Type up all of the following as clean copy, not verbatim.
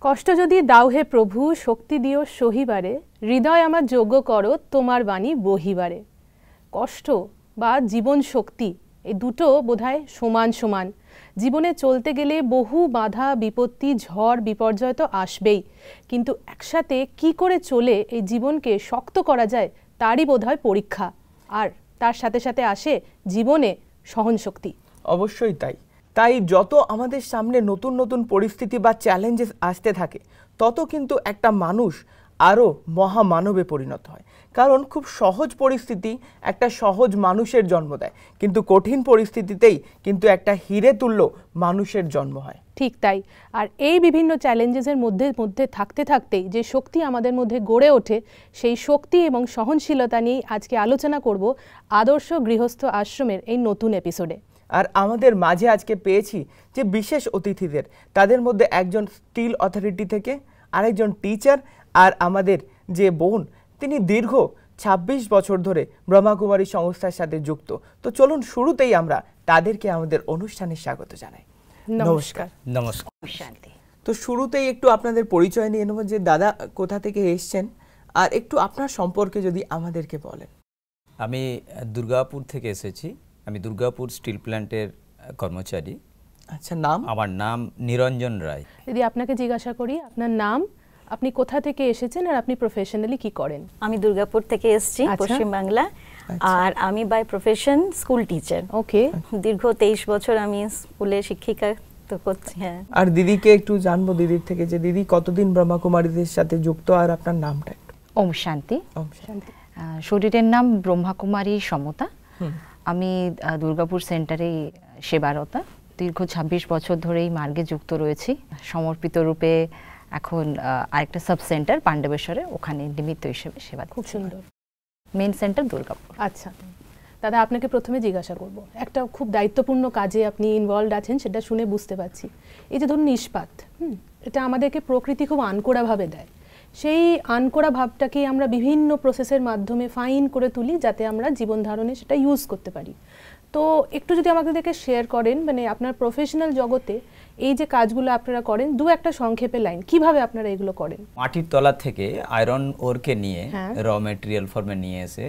কষ্ট যদি দাও হে প্রভু, শক্তি দিও সহিবারে, হৃদয় আমার যোগ্য করো তোমার বাণী বহিবারে। কষ্ট বা জীবন শক্তি এই দুটো বোধহয় সমান সমান। জীবনে চলতে গেলে বহু বাধা বিপত্তি ঝড় বিপর্যয় তো আসবেই, কিন্তু একসাথে কি করে চলে এই জীবনকে শক্ত করা যায় তারই বোধহয় পরীক্ষা। আর তার সাথে সাথে আসে জীবনে সহনশক্তি। অবশ্যই তাই। তাই যত আমাদের সামনে নতুন নতুন পরিস্থিতি বা চ্যালেঞ্জেস আসতে থাকে, তত কিন্তু একটা মানুষ আরও মহামানবে পরিণত হয়। কারণ খুব সহজ পরিস্থিতি একটা সহজ মানুষের জন্ম দেয়, কিন্তু কঠিন পরিস্থিতিতেই কিন্তু একটা হিরে তুল্য মানুষের জন্ম হয়। ঠিক তাই। আর এই বিভিন্ন চ্যালেঞ্জেসের মধ্যে মধ্যে থাকতে থাকতেই যে শক্তি আমাদের মধ্যে গড়ে ওঠে, সেই শক্তি এবং সহনশীলতা নিয়েই আজকে আলোচনা করব আদর্শ গৃহস্থ আশ্রমের এই নতুন এপিসোডে। আর আমাদের মাঝে আজকে পেয়েছি যে বিশেষ অতিথিদের, তাদের মধ্যে একজন স্টিল অথরিটি থেকে, আরেকজন টিচার, আর আমাদের যে বোন, তিনি দীর্ঘ ২৬ বছর ধরে ব্রহ্মাকুমারী সংস্থার সাথে যুক্ত। তো চলুন শুরুতেই আমরা তাদেরকে আমাদের অনুষ্ঠানে স্বাগত জানাই। নমস্কার। নমস্কার। তো শুরুতেই একটু আপনাদের পরিচয় নিয়ে নেব, যে দাদা কোথা থেকে এসছেন আর একটু আপনার সম্পর্কে যদি আমাদেরকে বলেন। আমি দুর্গাপুর থেকে এসেছি। আমি দুর্গাপুর স্টিল প্ল্যান্টের কর্মচারী। আচ্ছা, নাম? আমার নাম নিরঞ্জন রায়। যদি আপনাকে জিজ্ঞাসা করি আপনার নাম, আপনি কোথা থেকে এসেছেন আর আপনি প্রফেশনালি কি করেন? আমি দুর্গাপুর থেকে এসেছি, পশ্চিম বাংলা। আর আমি বাই প্রফেশন স্কুল টিচার। ওকে। দীর্ঘ 23 বছর আমি স্কুলে শিক্ষিকা তো করছি। হ্যাঁ। আর দিদিকে একটু জানবো দিদির থেকে, যে দিদি কতদিন ব্রহ্মাকুমারীদের সাথে যুক্ত আর আপনার নামটা একটু। ওম শান্তি। ওম শান্তি। শরীরের নাম ব্রহ্মাকুমারী সমতা। আমি দুর্গাপুর সেন্টারে সেবারতা। দীর্ঘ 26 বছর ধরে এই মার্গে যুক্ত রয়েছি। সমর্পিত রূপে এখন আরেকটা সাব সেন্টার পাণ্ডবেশ্বরে, ওখানে নিমিত্ত হিসেবে সেবা। খুব সুন্দর। Main centre Durgapur. আচ্ছা দাদা, আপনাকে প্রথমে জিজ্ঞাসা করব, একটা খুব দায়িত্বপূর্ণ কাজে আপনি ইনভলভড আছেন, সেটা শুনে বুঝতে পারছি। এই যে ধরুন ইস্পাত, এটা আমাদেরকে প্রকৃতি খুব আনকোড়া ভাবে দেয়। সেই আনকোড়া ভাবটাকে আমরা বিভিন্ন প্রসেসের মাধ্যমে ফাইন করে তুলি, যাতে আমরা জীবন ধারণে সেটা ইউজ করতে পারি। তো একটু যদি আমাদেরকে শেয়ার করেন, মানে আপনার প্রফেশনাল জগতে এই যে কাজগুলো আপনারা করেন, দু একটা সংক্ষেপে লাইন, কিভাবে আপনারা এগুলো করেন? মাটির তলা থেকে আয়রন ওরকে নিয়ে র মেটেরিয়াল ফর্মে নিয়ে এসে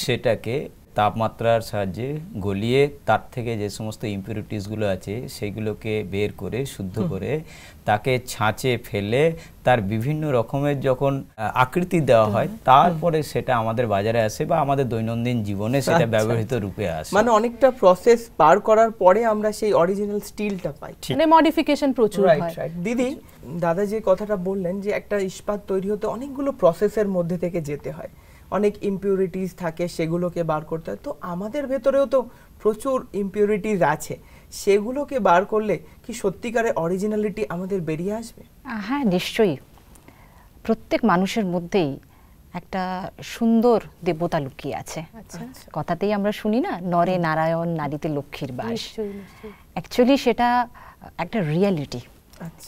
সেটাকে তাপমাত্রার সাহায্যে গলিয়ে তার থেকে যে সমস্ত ইম্পিউরিটিসগুলো আছে সেগুলোকে বের করে শুদ্ধ করে তাকে ছাঁচে ফেলে তার বিভিন্ন রকমের যখন আকৃতি দেওয়া হয়, তারপরে সেটা আমাদের বাজারে আসে বা আমাদের দৈনন্দিন জীবনে সেটা ব্যবহৃত রূপে আসে। মানে অনেকটা প্রসেস পার করার পরে আমরা সেই অরিজিনাল স্টিলটা পাই। মানে মডিফিকেশন প্রচুর হয়। রাইট। দিদি, দাদা যে কথাটা বললেন যে একটা ইস্পাত তৈরি হতে অনেকগুলো প্রসেসের মধ্যে থেকে যেতে হয়, অনেক ইম্পিউরিটিস থাকে, সেগুলোকে বার করতে হয়। তো আমাদের ভেতরেও তো প্রচুর ইম্পিউরিটিস আছে, সেগুলোকে বার করলে কি সত্যিকারের অরিজিনালিটি আমাদের বেরিয়ে আসবে? হ্যাঁ, নিশ্চয়ই। প্রত্যেক মানুষের মধ্যেই একটা সুন্দর দেবতা লুকিয়ে আছে। কথাতেই আমরা শুনি না, নরে নারায়ণ নারীতে লক্ষ্মীর বাস। অ্যাকচুয়ালি সেটা একটা রিয়ালিটি।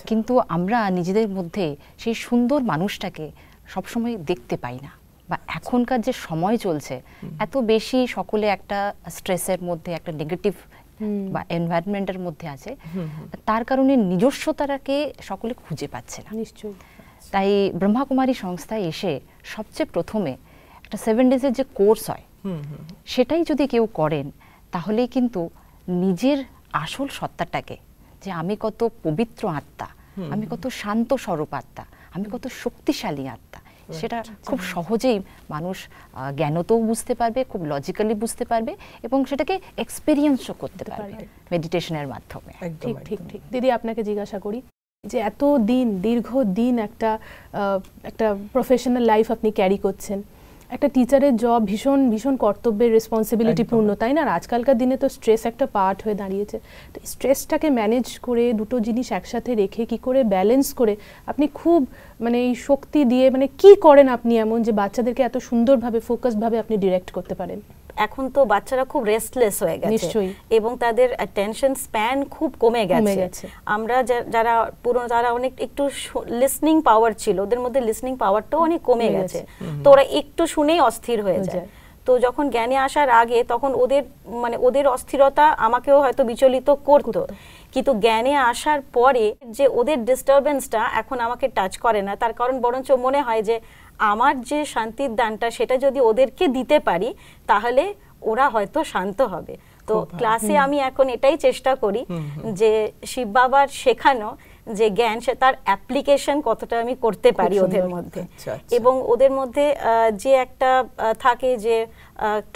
কিন্তু আমরা নিজেদের মধ্যে সেই সুন্দর মানুষটাকে সবসময় দেখতে পাই না। বা এখনকার যে সময় চলছে, এত বেশি সকলে একটা স্ট্রেসের মধ্যে, একটা নেগেটিভ বা এনভায়রনমেন্টের মধ্যে আছে, তার কারণে নিজস্বতাটাকে সকলে খুঁজে পাচ্ছে না। নিশ্চয়ই। তাই ব্রহ্মাকুমারী সংস্থায় এসে সবচেয়ে প্রথমে একটা 7 ডেজের যে কোর্স হয়, সেটাই যদি কেউ করেন, তাহলেই কিন্তু নিজের আসল সত্তাটাকে, যে আমি কত পবিত্র আত্মা, আমি কত শান্ত স্বরূপ আত্মা, আমি কত শক্তিশালী আত্মা, সেটা খুব সহজেই মানুষ জ্ঞানতেও বুঝতে পারবে, খুব লজিক্যালি বুঝতে পারবে, এবং সেটাকে এক্সপেরিয়েন্সও করতে পারবে মেডিটেশনের মাধ্যমে। ঠিক ঠিক ঠিক। দিদি, আপনাকে জিজ্ঞাসা করি, যে এত দিন, দীর্ঘ দিন একটা প্রফেশনাল লাইফ আপনি ক্যারি করছেন, একটা টিচারের জব ভীষণ ভীষণ কর্তব্যের, রেসপন্সিবিলিটি পূর্ণ, তাই না? আর আজকালকার দিনে তো স্ট্রেস একটা পার্ট হয়ে দাঁড়িয়েছে। তো স্ট্রেসটাকে ম্যানেজ করে দুটো জিনিস একসাথে রেখে কি করে ব্যালেন্স করে আপনি খুব মানে এই শক্তি দিয়ে, মানে কি করেন আপনি এমন যে বাচ্চাদেরকে এত সুন্দরভাবে ফোকাসডভাবে আপনি ডিরেক্ট করতে পারেন? এখন তো বাচ্চারা খুব রেস্টলেস হয়ে গেছে এবং তাদের অ্যাটেনশন স্প্যান খুব কমে গেছে। আমরা যারা পুরো, যারা অনেক একটু লিসনিং পাওয়ার ছিল, ওদের মধ্যে লিসনিং পাওয়ারটাও অনেক কমে গেছে। তো ওরা একটু শুনেই অস্থির হয়ে যায়। তো যখন জ্ঞানে আসার আগে তখন ওদের অস্থিরতা আমাকেও হয়তো বিচলিত করতো, কিন্তু জ্ঞানে আসার পরে যে ওদের ডিস্টারবেন্সটা এখন আমাকে টাচ করে না, তার কারণ বরঞ্চ মনে হয় যে আমার যে শান্তির দানটা সেটা যদি ওদেরকে দিতে পারি তাহলে ওরা হয়তো শান্ত হবে। তো ক্লাসে আমি এখন এটাই চেষ্টা করি যে শিব বাবার শেখানো যে জ্ঞান সে তার অ্যাপ্লিকেশন কতটা আমি করতে পারি ওদের মধ্যে, এবং ওদের মধ্যে যে একটা থাকে যে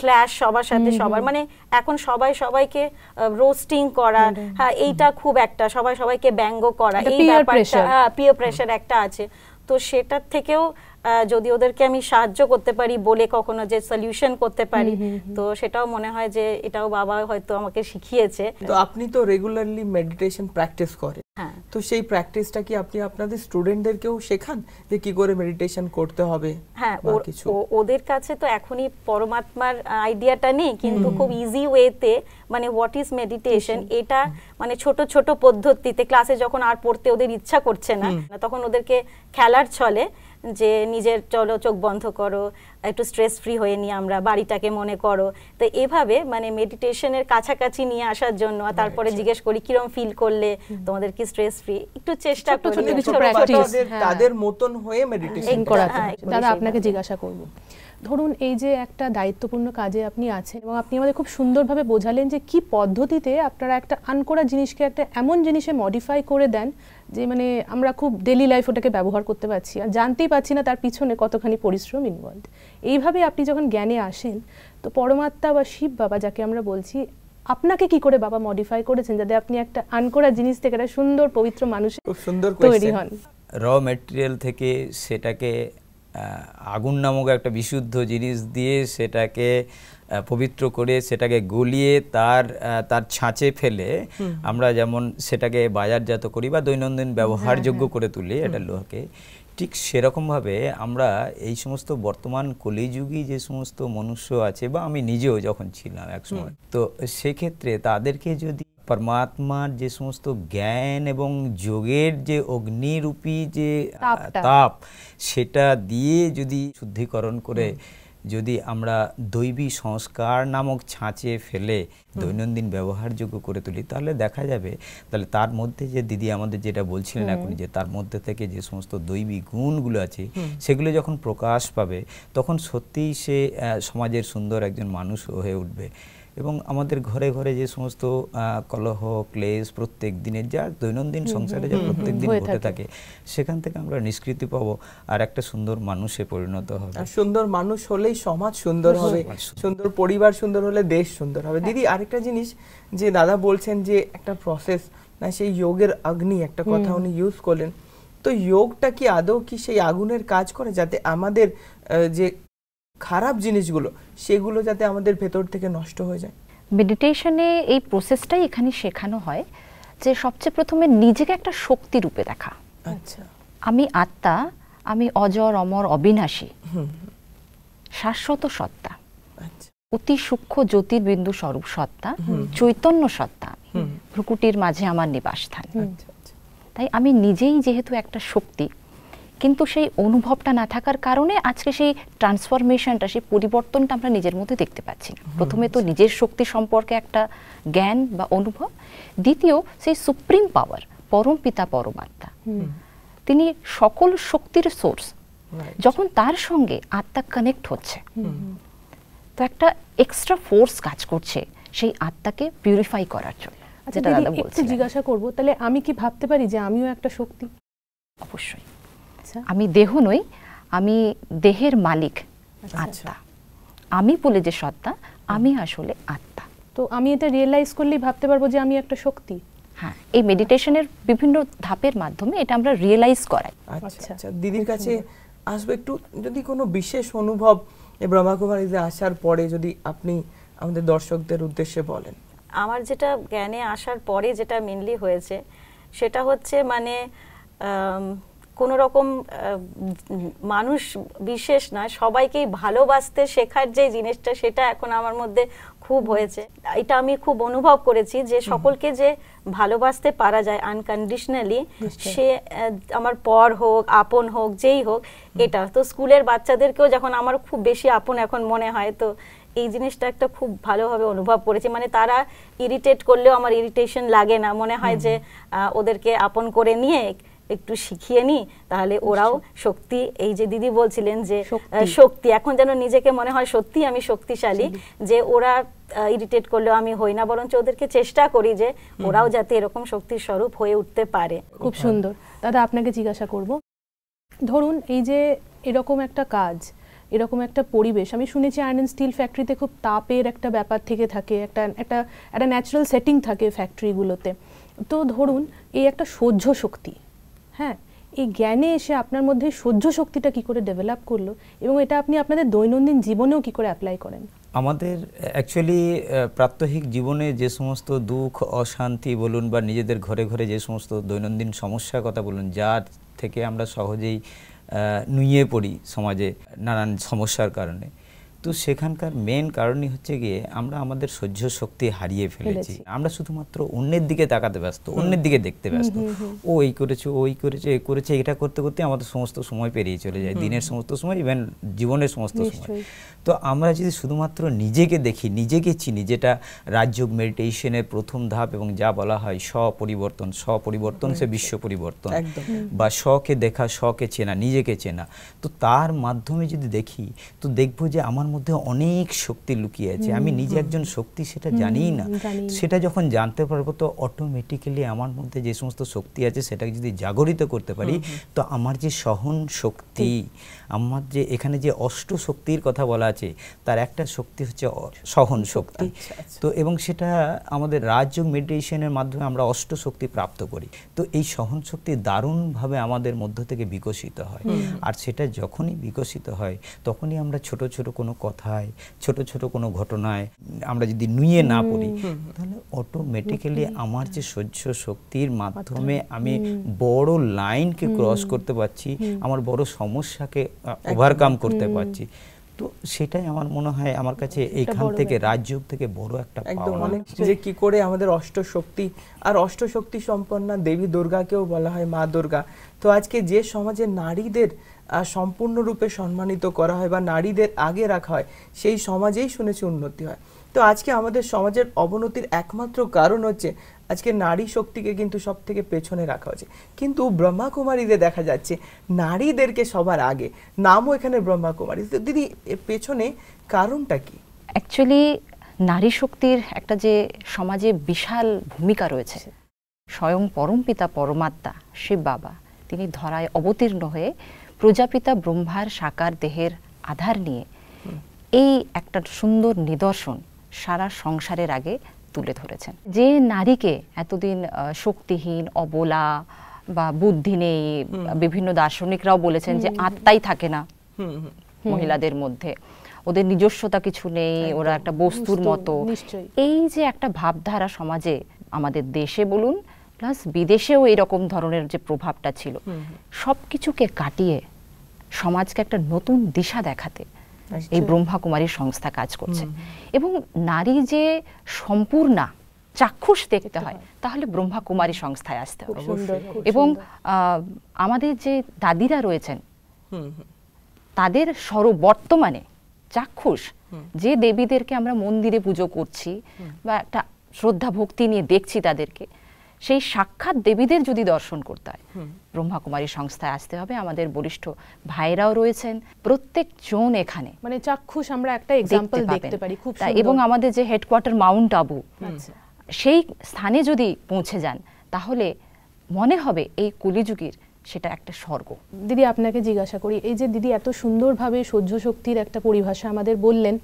ক্ল্যাশ সবার সাথে সবার, মানে এখন সবাই সবাইকে রোস্টিং করা, হ্যাঁ এইটা খুব একটা সবাই সবাইকে ব্যঙ্গ করা, এই ব্যাপারটা পিয়ার প্রেশার একটা আছে। তো সেটার থেকেও যদি ওদেরকে আমি সাহায্য করতে পারি বলে কখনো যে সলিউশন করতে পারি, তো সেটাও মনে হয় যে এটাও বাবা হয়তো আমাকে শিখিয়েছে। তো আপনি তো রেগুলারলি মেডিটেশন প্র্যাকটিস করেন, তো সেই প্র্যাকটিসটা কি আপনি আপনাদের স্টুডেন্টদেরকেও শেখান যে কি করে মেডিটেশন করতে হবে? হ্যাঁ, ওদের কাছে তো এখনই পরমাত্মার আইডিয়াটা নেই, কিন্তু খুব ইজি ওয়েতে মানে হোয়াট ইজ মেডিটেশন এটা মানে ছোট ছোট পদ্ধতিতে ক্লাসে যখন আর পড়তে ওদের ইচ্ছা করছে না তখন ওদেরকে খেলার ছলে যে নিজের চলো চোখ বন্ধ করো, একটু স্ট্রেস ফ্রি হয়ে নিয়ে আমরা বাড়িটাকে মনে করো, তো এভাবে মানে মেডিটেশনের কাছাকাছি নিয়ে আসার জন্য। আর তারপরে জিজ্ঞেস করি কিরকম ফিল করলে তোমাদের কি স্ট্রেস ফ্রি, একটু চেষ্টা করি তাদের মতন হয়ে মেডিটেশন করা। দাদা আপনাকে জিজ্ঞাসা করব, ধরুন এই যে একটা দায়িত্বপূর্ণ কাজে আপনি আছেন এবং আপনি আমাদের খুব সুন্দরভাবে বোঝালেন যে কি পদ্ধতিতে আপনারা একটা আনকরা জিনিসকে একটা এমন জিনিসে মডিফাই করে দেন যে মানে আমরা খুব ডেইলি লাইফ ওটাকে ব্যবহার করতে পারছি আর জানতেই পারছি না তার পিছনে কতখানি পরিশ্রম ইনভলভ। এইভাবে আপনি যখন জ্ঞানে আসেন তো পরমাত্মা বা শিব বাবা যাকে আমরা বলছি আপনাকে কি করে বাবা মডিফাই করেছেন যাতে আপনি একটা আনকরা জিনিস থেকে একটা সুন্দর পবিত্র মানুষের তৈরি হন? র ম্যাটেরিয়াল থেকে সেটাকে আগুন নামক একটা বিশুদ্ধ জিনিস দিয়ে সেটাকে পবিত্র করে সেটাকে গলিয়ে তার ছাঁচে ফেলে আমরা যেমন সেটাকে বাজারজাত করি বা দৈনন্দিন ব্যবহারযোগ্য করে তুলি এটা লোহাকে, ঠিক সেরকমভাবে আমরা এই সমস্ত বর্তমান কলিযুগী যে সমস্ত মনুষ্য আছে বা আমি নিজেও যখন ছিলাম একসময়, তো সেক্ষেত্রে তাদেরকে যদি পরমাত্মার যে সমস্ত জ্ঞান এবং যোগের যে অগ্নিরূপী যে তাপ সেটা দিয়ে যদি শুদ্ধিকরণ করে যদি আমরা দৈবী সংস্কার নামক ছাঁচে ফেলে দৈনন্দিন ব্যবহারযোগ্য করে তুলি তাহলে দেখা যাবে তাহলে তার মধ্যে যে দিদি আমাদের যেটা বলছিলেন এখন যে তার মধ্যে থেকে যে সমস্ত দৈবী গুণগুলো আছে সেগুলো যখন প্রকাশ পাবে তখন সত্যিই সে সমাজের সুন্দর একজন মানুষ হয়ে উঠবে। এবং আমাদের ঘরে ঘরে যে সমস্ত কলহ ক্লেশ প্রত্যেক দিনের যা দৈনন্দিন সংসারে যা প্রত্যেক দিন ঘটে থাকে সেখান থেকে আমরা নিষ্কৃতি পাবো আর একটা সুন্দর মানুষে পরিণত হবে। সুন্দর মানুষ হলেই সমাজ সুন্দর হবে, সুন্দর পরিবার সুন্দর হলে দেশ সুন্দর হবে। দিদি আরেকটা জিনিস যে দাদা বলছেন যে একটা প্রসেস না, সেই যোগের অগ্নি একটা কথা উনি ইউজ করলেন, তো যোগটা কি আদৌ কি সেই আগুনের কাজ করে যাতে আমাদের যে খারাপ জিনিসগুলো সেগুলো যাতে আমাদের ভেতর থেকে নষ্ট হয়ে যায়? মেডিটেশনে এই প্রসেসটাই এখানে শেখানো হয় যে সবচেয়ে প্রথমে নিজেকে একটা শক্তি রূপে দেখা। আচ্ছা, আমি আত্মা, আমি অজর অমর অবিনাশী শাশ্বত সত্তা, অতি সূক্ষ্ম জ্যোতির্বিন্দু স্বরূপ সত্তা, চৈতন্য সত্তা, ভ্রুকুটির মাঝে আমার নিবাসস্থান। তাই আমি নিজেই যেহেতু একটা শক্তি, কিন্তু সেই অনুভবটা না থাকার কারণে আজকে সেই ট্রান্সফরমেশনটা সেই পরিবর্তনটা আমরা নিজের মধ্যে দেখতে পাচ্ছি না। প্রথমে তো নিজের শক্তি সম্পর্কে একটা জ্ঞান বা অনুভব, দ্বিতীয় সেই সুপ্রিম পাওয়ার পরম পিতা পরমাত্মা, তিনি সকল শক্তির সোর্স, যখন তার সঙ্গে আত্মা কানেক্ট হচ্ছে তো একটা এক্সট্রা ফোর্স কাজ করছে সেই আত্মাকে পিউরিফাই করার জন্য। যেটা দাদা বলছিলেন জিজ্ঞাসা করব, তাহলে আমি কি ভাবতে পারি যে আমিও একটা শক্তি? অবশ্যই। আমি দেহ নই, আমি দেহের মালিক আত্মা। আমি বলে যে সত্তা, আমি আসলে আত্মা। তো আমি এটা রিয়েলাইজ করলেই ভাবতে পারবো যে আমি একটা শক্তি। হ্যাঁ, এই মেডিটেশনের বিভিন্ন ধাপের মাধ্যমে এটা আমরা রিয়েলাইজ করাই। আচ্ছা আচ্ছা, দিদির কাছে আসবে একটু, যদি কোনো বিশেষ অনুভব এই ব্রহ্মাকুমারীতে আসার পরে যদি আপনি আমাদের দর্শকদের উদ্দেশ্যে বলেন। আমার যেটা জ্ঞানে আসার পরে যেটা মেনলি হয়েছে সেটা হচ্ছে মানে কোনো রকম মানুষ বিশেষ না, সবাইকেই ভালোবাসতে শেখার যে জিনিসটা, সেটা এখন আমার মধ্যে খুব হয়েছে। এটা আমি খুব অনুভব করেছি যে সকলকে যে ভালোবাসতে পারা যায় আনকন্ডিশনালি, সে আমার পর হোক, আপন হোক, যেই হোক। এটা তো স্কুলের বাচ্চাদেরকেও যখন আমার খুব বেশি আপন এখন মনে হয়, তো এই জিনিসটা একটা খুব ভালোভাবে অনুভব করেছি। মানে তারা ইরিটেট করলেও আমার ইরিটেশন লাগে না, মনে হয় যে ওদেরকে আপন করে নিয়ে একটু শিখিয়ে নি, তাহলে ওরাও শক্তি, এই যে দিদি বলছিলেন যে শক্তি, এখন যেন নিজেকে মনে হয় সত্যি আমি শক্তিশালী, যে ওরা ইরিটেট করলেও আমি হই না, বরঞ্চ ওদেরকে চেষ্টা করি যে ওরাও যাতে এরকম শক্তির স্বরূপ হয়ে উঠতে পারে। খুব সুন্দর। দাদা, আপনাকে জিজ্ঞাসা করব, ধরুন এই যে এরকম একটা কাজ, এরকম একটা পরিবেশ, আমি শুনেছি আয়রন অ্যান্ড স্টিল ফ্যাক্টরিতে খুব তাপের একটা ব্যাপার থেকে থাকে, একটা ন্যাচারাল সেটিং থাকে ফ্যাক্টরিগুলোতে। তো ধরুন এই একটা সহ্য শক্তি, হ্যাঁ, এই জ্ঞানে এসে আপনার মধ্যে সহ্য শক্তিটা কি করে ডেভেলপ করলো, এবং এটা আপনি আপনাদের দৈনন্দিন জীবনেও কি করে অ্যাপ্লাই করেন? আমাদের অ্যাকচুয়ালি প্রাত্যহিক জীবনে যে সমস্ত দুঃখ, অশান্তি বলুন, বা নিজেদের ঘরে ঘরে যে সমস্ত দৈনন্দিন সমস্যার কথা বলুন, যার থেকে আমরা সহজেই নুয়ে পড়ি সমাজে নানান সমস্যার কারণে, তো সেখানকার মেন কারণই হচ্ছে গিয়ে আমরা আমাদের সহ্য শক্তি হারিয়ে ফেলেছি। আমরা শুধুমাত্র অন্যের দিকে তাকাতে ব্যস্ত, অন্যের দিকে দেখতে ব্যস্ত, ও এই করেছে, ওই করেছে, এ করেছে, এটা করতে করতে আমাদের সমস্ত সময় পেরিয়ে চলে যায়, দিনের সমস্ত সময়, ইভেন জীবনের সমস্ত সময়। তো আমরা যদি শুধুমাত্র নিজেকে দেখি, নিজেকে চিনি, যেটা রাজযোগ মেডিটেশনের প্রথম ধাপ, এবং যা বলা হয় স্বপরিবর্তন, স্বপরিবর্তন সে বিশ্ব পরিবর্তন, বা স্বকে দেখা, স্বকে চেনা, নিজেকে চেনা। তো তার মাধ্যমে যদি দেখি, তো দেখবো যে আমার মধ্যে অনেক শক্তি লুকিয়ে আছে, আমি নিজে একজন শক্তি সেটা জানিই না। সেটা যখন জানতে পারবো, তো অটোমেটিক্যালি আমার মধ্যে যে সমস্ত শক্তি আছে সেটাকে যদি জাগরিত করতে পারি, তো আমার যে সহন শক্তি, আমার যে এখানে যে অষ্ট শক্তির কথা বলা আছে, তার একটা শক্তি হচ্ছে সহন শক্তি। তো এবং সেটা আমাদের রাজযোগ মেডিটেশনের মাধ্যমে আমরা অষ্ট শক্তি প্রাপ্ত করি। তো এই সহন শক্তি দারুণভাবে আমাদের মধ্য থেকে বিকশিত হয়, আর সেটা যখনই বিকশিত হয়, তখনই আমরা ছোট ছোট কোনো কথায়, ছোট ছোট কোনো ঘটনায় আমরা যদি নুয়ে না পড়ি, তাহলে অটোমেটিক্যালি আমার যে সহ্য শক্তির মাধ্যমে আমি বড় লাইনকে ক্রস করতে পারছি, আমার বড় সমস্যাকে ওভারকাম করতে পারছি। তো সেটাই আমার মনে হয় আমার কাছে এইখান থেকে রাজযোগ থেকে বড় একটা পাওয়া, যে কি করে আমাদের অষ্ট শক্তি, আর অষ্ট শক্তি সম্পন্ন দেবী দুর্গাকেও বলা হয় মা দুর্গা। তো আজকে যে সমাজে নারীদের সম্পূর্ণরূপে সম্মানিত করা হয় বা নারীদের আগে রাখা হয়, সেই সমাজেই শুনেছি উন্নতি হয়। তো আজকে আমাদের সমাজের অবনতির একমাত্র কারণ হচ্ছে আজকে নারী শক্তিকে কিন্তু সব থেকে পেছনে রাখা হচ্ছে। কিন্তু ব্রহ্মাকুমারীদের দেখা যাচ্ছে নারীদেরকে সবার আগে, নামও এখানে ব্রহ্মাকুমারী। তো দিদি, এর পেছনে কারণটা কি? অ্যাকচুয়ালি নারী শক্তির একটা যে সমাজে বিশাল ভূমিকা রয়েছে, স্বয়ং পরমপিতা পরমাত্মা শিব বাবা তিনি ধরায় অবতীর্ণ হয়ে প্রজাপিতা ব্রহ্মার সাকার দেহের আধার নিয়ে এই একটা সুন্দর নিদর্শন সারা সংসারের আগে তুলে ধরেছেন। যে নারীকে এতদিন শক্তিহীন, অবলা বা বুদ্ধি নেই, বিভিন্ন দার্শনিকরাও বলেছেন যে আত্মাই থাকে না মহিলাদের মধ্যে, ওদের নিজস্বতা কিছু নেই, ওরা একটা বস্তুর মতো, এই যে একটা ভাবধারা সমাজে আমাদের দেশে বলুন প্লাস বিদেশেও এরকম ধরনের যে প্রভাবটা ছিল, সবকিছুকে কাটিয়ে সমাজকে একটা নতুন দিশা দেখাতে এই ব্রহ্মাকুমারী সংস্থা কাজ করছে। এবং নারী যে সম্পূর্ণা চাক্ষুষ দেখতে হয়, তাহলে ব্রহ্মাকুমারী সংস্থায় আসতে হবে। এবং আমাদের যে দাদিরা রয়েছেন, তাদের বর্তমানে চাক্ষুষ যে দেবীদেরকে আমরা মন্দিরে পুজো করছি বা একটা শ্রদ্ধা ভক্তি নিয়ে দেখছি তাদেরকে, সেই সাক্ষাৎ দেবীদের যদি দর্শন করতে হয়, ব্রহ্মাকুমারী সংস্থায় আসতে হবে। আমাদের বরিষ্ঠ ভাইরাও রয়েছেন, প্রত্যেকজন এখানে মানে চাক্ষুষ আমরা একটা এক্সাম্পল দেখতে পারি। খুব সুন্দর। এবং আমাদের যে হেডকোয়ার্টার মাউন্ট আবু, সেই স্থানে যদি পৌঁছে যান, তাহলে মনে হবে এই কলিযুগের সেটা একটা স্বর্গ। দিদি, আপনাকে জিজ্ঞাসা করি, এই যে দিদি এত সুন্দরভাবে সহ্য শক্তির একটা পরিভাষা আমাদের বললেন,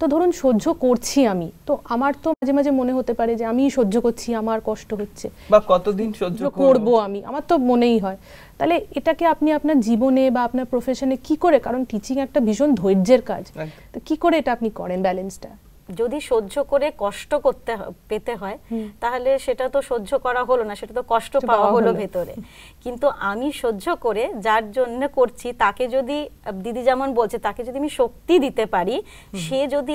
তো ধরুন সহ্য করছি আমি, তো আমার তো মাঝে মাঝে মনে হতে পারে যে আমি সহ্য করছি, আমার কষ্ট হচ্ছে, বা কতদিন সহ্য করব আমি, আমার তো মনেই হয়। তাহলে এটাকে আপনি আপনার জীবনে বা আপনার প্রফেশনে কি করে, কারণ টিচিং একটা ভীষণ ধৈর্যের কাজ, তো কি করে এটা আপনি করেন ব্যালেন্সটা? যদি সহ্য করে কষ্ট পেতে হয় তাহলে সেটা তো সহ্য করা হলো না, সেটা তো কষ্ট পাওয়া হলো ভেতরে। কিন্তু আমি সহ্য করে যার জন্য করছি তাকে যদি, দিদি যেমন বলছে, তাকে যদি আমি শক্তি দিতে পারি, সে যদি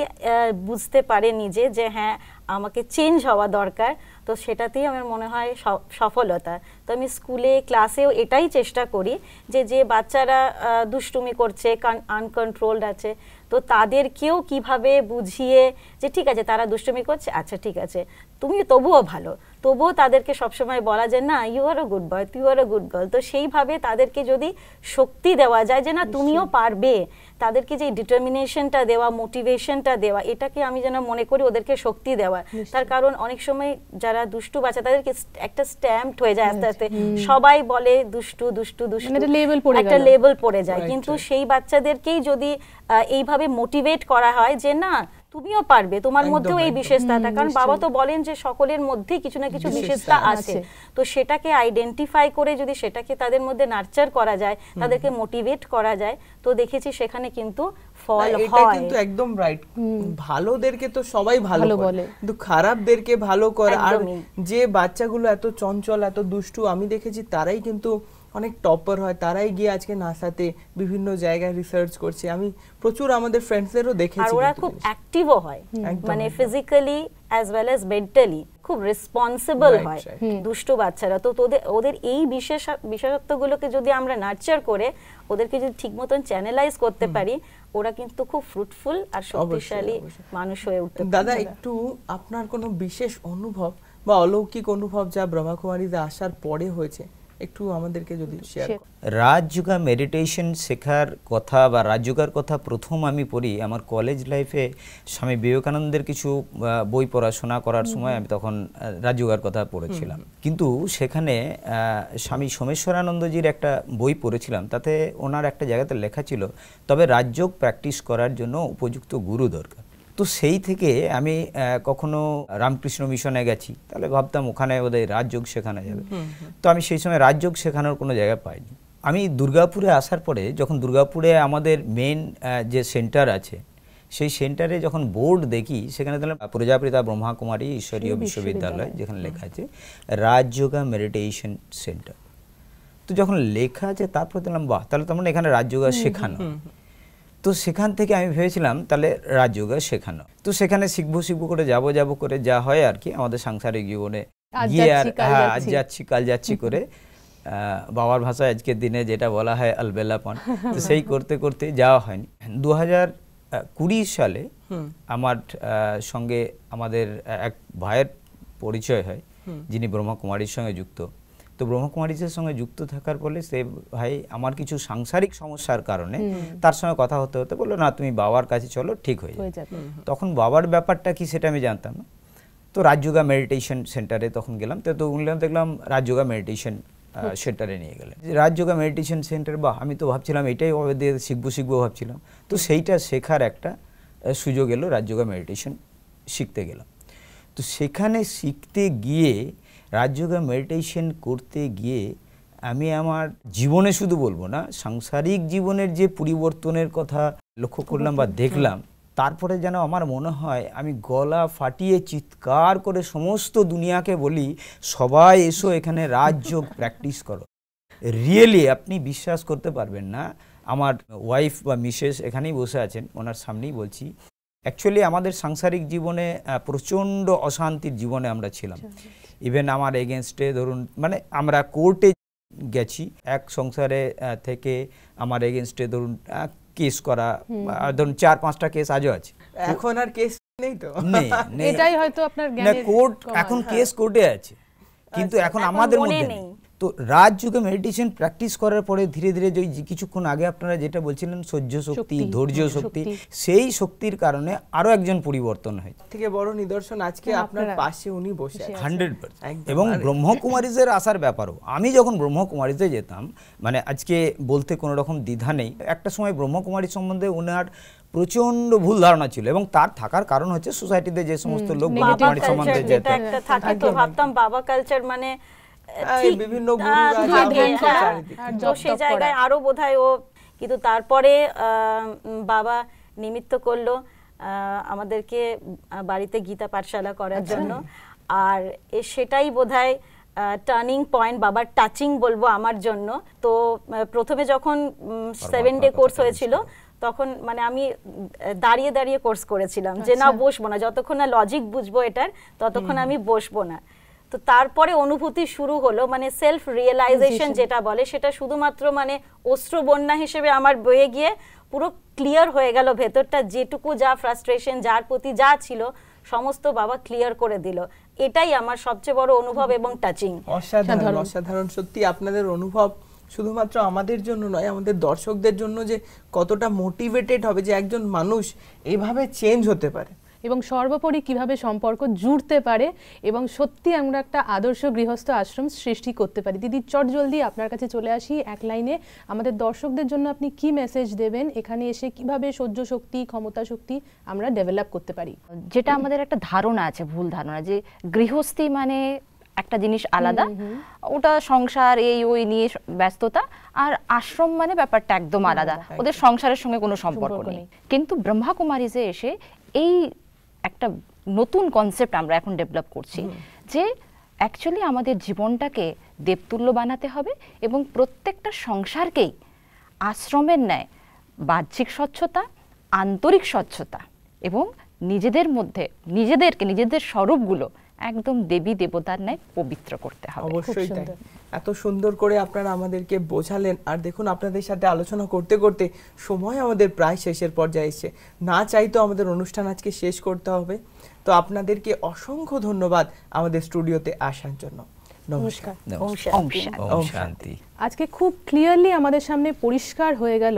বুঝতে পারে নিজে যে হ্যাঁ আমাকে চেঞ্জ হওয়া দরকার, তো সেটাতেই আমার মনে হয় সফলতা। তো আমি স্কুলে ক্লাসেও এটাই চেষ্টা করি যে বাচ্চারা দুষ্টুমি করছে, আনকন্ট্রোলড আছে, তো তাদেরকেও কিভাবে বুঝিয়ে যে ঠিক আছে তারা দুষ্টুমি করছে, আচ্ছা ঠিক আছে তুমি তবুও ভালো, তবুও তাদেরকে সবসময় বলা যায় না you are a good boy, you are a good girl. তো সেইভাবে তাদেরকে যদি শক্তি দেওয়া যায় যে না তুমিও পারবে, তাদেরকে যে ডিটারমিনেশনটা দেওয়া, মোটিভেশনটা দেওয়া, এটাকে আমি যেন মনে করি ওদেরকে শক্তি দেওয়া। তার কারণ অনেক সময় যারা দুষ্টু বাচ্চা তাদেরকে একটা স্ট্যাম্পড হয়ে যায় আস্তে আস্তে, সবাই বলে দুষ্টু দুষ্টু দুষ্টু, একটা লেবেল পড়ে যায়। কিন্তু সেই বাচ্চাদেরকেই যদি এইভাবে মোটিভেট করা হয় যে না তুমিও পারবে, তোমার মধ্যেও এই বিশেষতাটা, কারণ বাবা তো বলেন যে সকলের মধ্যেই কিছু না কিছু বিশেষতা আছে, তো সেটাকে আইডেন্টিফাই করে যদি সেটাকে তাদের মধ্যে নার্চার করা যায়, তাদেরকে মোটিভেট করা যায়, তো দেখেছি সেখানে কিন্তু ফল হয়। এটা কিন্তু একদম রাইট। ভালোদেরকে তো সবাই ভালো বলে, কিন্তু খারাপদেরকে ভালো করে। আর যে বাচ্চাগুলো এত চঞ্চল, এত দুষ্টু, আমি দেখেছি তারাই কিন্তু অনেক টপার হয়, তারাই গিয়ে আজকে নাসাতে বিভিন্ন জায়গায় রিসার্চ করছে। আমি প্রচুর আমাদের ফ্রেন্ডসদেরও দেখেছি, আর ওরা খুব অ্যাক্টিভও হয়, মানে physically as well as mentally খুব রেসপন্সিবল হয় দুষ্টু বাচ্চারা। তো ওদের এই বিশেষত্বগুলোকে যদি আমরা নার্চার করে ওদেরকে যদি ঠিক মতন চ্যানেলাইজ করতে পারি, ওরা কিন্তু খুব ফ্রুটফুল আর শক্তিশালী মানুষ হয়ে উঠতে পারে। দাদা, একটু আপনার কোনো বিশেষ অনুভব বা অলৌকিক অনুভব যা ব্রহ্মাকুমারীতে আসার পরে হয়েছে একটু আমাদেরকে যদি শেয়ার করেন। রাজযোগা মেডিটেশন শেখার কথা বা রাজযোগার কথা প্রথম আমি পড়ি আমার কলেজ লাইফে। স্বামী বিবেকানন্দের কিছু বই পড়াশোনা করার সময় আমি তখন রাজযোগার কথা পড়েছিলাম, কিন্তু সেখানে স্বামী সোমেশ্বরানন্দজির একটা বই পড়েছিলাম, তাতে ওনার একটা জায়গাতে লেখা ছিল তবে রাজযোগ প্র্যাকটিস করার জন্য উপযুক্ত গুরু দরকার। তো সেই থেকে আমি কখনো রামকৃষ্ণ মিশনে গেছি, তাহলে ভাবতাম ওখানে ওদের রাজযোগ শেখানো যাবে, তো আমি সেই সময় রাজযোগ শেখানোর কোনো জায়গা পাইনি। আমি দুর্গাপুরে আসার পরে, যখন দুর্গাপুরে আমাদের মেন যে সেন্টার আছে, সেই সেন্টারে যখন বোর্ড দেখি, সেখানে দেখলাম প্রজাপিতা ব্রহ্মাকুমারী ঈশ্বরীয় বিশ্ববিদ্যালয়, যেখানে লেখা আছে রাজযোগা মেডিটেশন সেন্টার। তো যখন লেখা আছে তারপর দেখলাম বাহ, তাহলে তেমন এখানে রাজযোগা শেখানো। তো সেখান থেকে আমি ভেবেছিলাম তাহলে রাজযোগা শেখানো, তো সেখানে শিখবো করে যাব করে যা হয় আর কি আমাদের সাংসারিক জীবনে গিয়ে, আর আজ যাচ্ছি কাল যাচ্ছি করে, বাবার ভাষায় আজকের দিনে যেটা বলা হয় আলবেলাপন, তো সেই করতে করতে যাওয়া হয়নি। 2020 সালে আমার সঙ্গে আমাদের এক ভাইয়ের পরিচয় হয়, যিনি ব্রহ্মাকুমারীর সঙ্গে যুক্ত। তো ব্রহ্মকুমারীদের সঙ্গে যুক্ত থাকার ফলে সে ভাই আমার কিছু সাংসারিক সমস্যার কারণে তার সঙ্গে কথা হতে হতে বললো না তুমি বাবার কাছে চলো, ঠিক হয়ে যাবে। তখন বাবার ব্যাপারটা কি সেটা আমি জানতাম না, তো রাজযোগা মেডিটেশন সেন্টারে তখন গেলাম। তো দেখলাম রাজযোগা মেডিটেশন সেন্টারে নিয়ে গেলেন, রাজযোগা মেডিটেশন সেন্টার, বা আমি তো ভাবছিলাম এটাই শিখবো ভাবছিলাম। তো সেইটা শেখার একটা সুযোগ এলো, রাজযোগা মেডিটেশন শিখতে গেলাম। তো সেখানে শিখতে গিয়ে, রাজযোগা মেডিটেশন করতে গিয়ে আমি আমার জীবনে শুধু বলবো না, সাংসারিক জীবনের যে পরিবর্তনের কথা লক্ষ্য করলাম বা দেখলাম, তারপরে যেন আমার মনে হয় আমি গলা ফাটিয়ে চিৎকার করে সমস্ত দুনিয়াকে বলি সবাই এসো এখানে রাজযোগ প্র্যাকটিস করো। রিয়েলি আপনি বিশ্বাস করতে পারবেন না, আমার ওয়াইফ বা মিসেস এখানেই বসে আছেন, ওনার সামনেই বলছি, অ্যাকচুয়ালি আমাদের সাংসারিক জীবনে প্রচণ্ড অশান্তির জীবনে আমরা ছিলাম। ইভেন আমার এগেনস্টে ধরুন, মানে আমরা কোর্টে গেছি, এক সংসারে থেকে আমার এগেনস্টে ধরুন কেস করা, ধরুন 4-5টা কেস আজও আছে। এখন আর কেস নেই, তো এটাই হয়তো আপনার জ্ঞানের কোর্ট, এখন কেস কোর্টে আছে, কিন্তু এখন আমাদের মধ্যে নেই। তো রাজযোগে মেডিটেশন প্র্যাকটিস করার পরে ধীরে ধীরে কিছুক্ষণ আগে আপনারা যেটা বলছিলেন সহ্য শক্তি, ধৈর্য শক্তি, সেই শক্তির কারণে আরো একজন পরিবর্তন হয়। থেকে বড় নিদর্শন আজকে আপনার পাশে উনি বসে আছেন 100%। এবং ব্রহ্মকুমারীদের আসার ব্যাপারও, আমি যখন ব্রহ্মকুমারীতে যেতাম, মানে আজকে বলতে কোনো রকম দ্বিধা নেই, একটা সময় ব্রহ্মকুমারী সম্বন্ধে ওনার প্রচন্ড ভুল ধারণা ছিল, এবং তার থাকার কারণ হচ্ছে সোসাইটিতে যে সমস্ত লোক ব্রহ্মকুমারী সম্বন্ধে যেতে থাকে, তো ভাবতাম বাবা কালচার মানে বিভিন্ন সেই জায়গায় আরো বোধহয় ও, কিন্তু তারপরে বাবা নিমিত্ত করলো, আমাদেরকে বাড়িতে গীতা পাঠশালা করার জন্য। আর সেটাই বোধহয় টার্নিং পয়েন্ট, বাবার টাচিং বলবো আমার জন্য। তো প্রথমে যখন 7 ডে কোর্স হয়েছিল তখন মানে আমি দাঁড়িয়ে দাঁড়িয়ে কোর্স করেছিলাম, যে না বসবো না, যতক্ষণ না লজিক বুঝবো এটার ততক্ষণ আমি বসবো না। তো তারপরে অনুভূতি শুরু হলো, মানে সেলফ রিয়েলাইজেশন যেটা বলে, সেটা শুধুমাত্র মানে অশ্রু বন্যা হিসেবে আমার বয়ে গিয়ে পুরো ক্লিয়ার হয়ে গেল ভেতরটা, যেটুকু যা ফ্রাস্ট্রেশন যার প্রতি যা ছিল সমস্ত বাবা ক্লিয়ার করে দিল। এটাই আমার সবচেয়ে বড় অনুভব এবং টাচিং। অসাধারণ অসাধারণ। সত্যি আপনাদের অনুভব শুধুমাত্র আমাদের জন্য নয়, আমাদের দর্শকদের জন্য যে কতটা মোটিভেটেড হবে যে একজন মানুষ এইভাবে চেঞ্জ হতে পারে, এবং সর্বোপরি কিভাবে সম্পর্ক জুড়তে পারে এবং সত্যি আমরা একটা আদর্শ গৃহস্থ আশ্রম সৃষ্টি করতে পারি। দিদি চট জলদি আপনার কাছে চলে আসি, এক লাইনে আমাদের দর্শকদের জন্য আপনি কি মেসেজ দেবেন, এখানে এসে কিভাবে সহ্য শক্তি, ক্ষমতা শক্তি আমরা ডেভেলপ করতে পারি? যেটা আমাদের একটা ধারণা আছে, ভুল ধারণা, যে গৃহস্থী মানে একটা জিনিস আলাদা, ওটা সংসার এই ওই নিয়ে ব্যস্ততা, আর আশ্রম মানে ব্যাপারটা একদম আলাদা, ওদের সংসারের সঙ্গে কোনো সম্পর্ক নেই। কিন্তু ব্রহ্মাকুমারীজে এসে এই একটা নতুন কনসেপ্ট আমরা এখন ডেভেলপ করছি, যে অ্যাকচুয়ালি আমাদের জীবনটাকে দেবতুল্য বানাতে হবে এবং প্রত্যেকটা সংসারকেই আশ্রমের ন্যায় বাহ্যিক স্বচ্ছতা, আন্তরিক স্বচ্ছতা এবং নিজেদের মধ্যে নিজেদের স্বরূপগুলো একদম দেবী দেবতার ন্যায় পবিত্র করতে হবে। অবশ্যই তাই। এত সুন্দর করে আপনারা আমাদেরকে বোঝালেন। আর দেখুন, আপনাদের সাথে আলোচনা করতে করতে সময় আমাদের প্রায় শেষের পর্যায়ে এসে, না চাইতো আমাদের অনুষ্ঠান আজকে শেষ করতে হবে। তো আপনাদেরকে অসংখ্য ধন্যবাদ আমাদের স্টুডিওতে আসার জন্য। নমস্কার। ওম শান্তি। আজকে খুব ক্লিয়ারলি আমাদের সামনে পরিষ্কার হয়ে গেল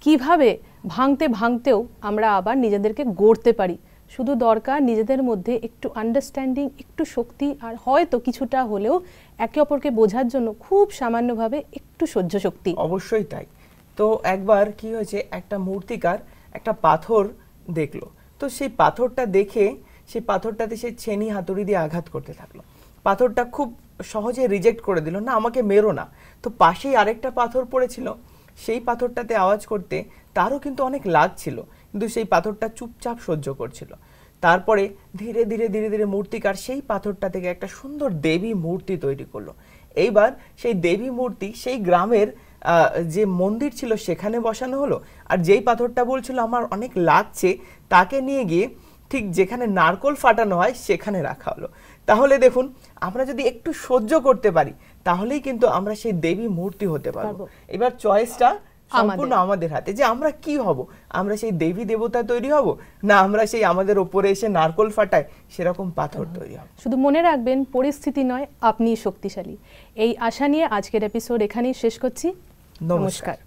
কিভাবে ভাঙতে ভাঙতেও আমরা আবার নিজেদেরকে গড়তে পারি। শুধু দরকার নিজেদের মধ্যে একটু আন্ডারস্ট্যান্ডিং, একটু শক্তি, আর হয়তো কিছুটা হলেও একে অপরকে বোঝার জন্য খুব সামান্যভাবে একটু সহ্য শক্তি। অবশ্যই তাই। তো একবার কি হয়েছে, একটা মূর্তিকার একটা পাথর দেখলো। তো সেই পাথরটা দেখে সেই পাথরটাতে সে ছেনি হাতুড়ি দিয়ে আঘাত করতে থাকলো। পাথরটা খুব সহজে রিজেক্ট করে দিল, না আমাকে মেরো না। তো পাশেই আরেকটা পাথর পড়েছিল, সেই পাথরটাতে আওয়াজ করতে তারও কিন্তু অনেক লাগছিল, কিন্তু সেই পাথরটা চুপচাপ সহ্য করছিল। তারপরে ধীরে ধীরে ধীরে ধীরে মূর্তিকার সেই পাথরটা থেকে একটা সুন্দর দেবী মূর্তি তৈরি করলো। এইবার সেই দেবী মূর্তি সেই গ্রামের যে মন্দির ছিল সেখানে বসানো হলো, আর যেই পাথরটা বলছিল আমার অনেক লাগছে তাকে নিয়ে গিয়ে ঠিক যেখানে নারকোল ফাটানো হয় সেখানে রাখা হলো। তাহলে দেখুন, আমরা যদি একটু সহ্য করতে পারি তাহলেই কিন্তু আমরা সেই দেবী মূর্তি হতে পারবো। এবার চয়েসটা সম্পূর্ণ আমাদের হাতে, যে আমরা কি হব। আমরা সেই দেবী দেবতা তৈরি হব, না আমরা সেই আমাদের উপরে এসে নারকোল ফাটায় সেরকম পাথর তৈরি হব। শুধু মনে রাখবেন, পরিস্থিতি নয়, আপনি শক্তিশালী। এই আশা নিয়ে আজকের এপিসোড এখানেই শেষ করছি। নমস্কার।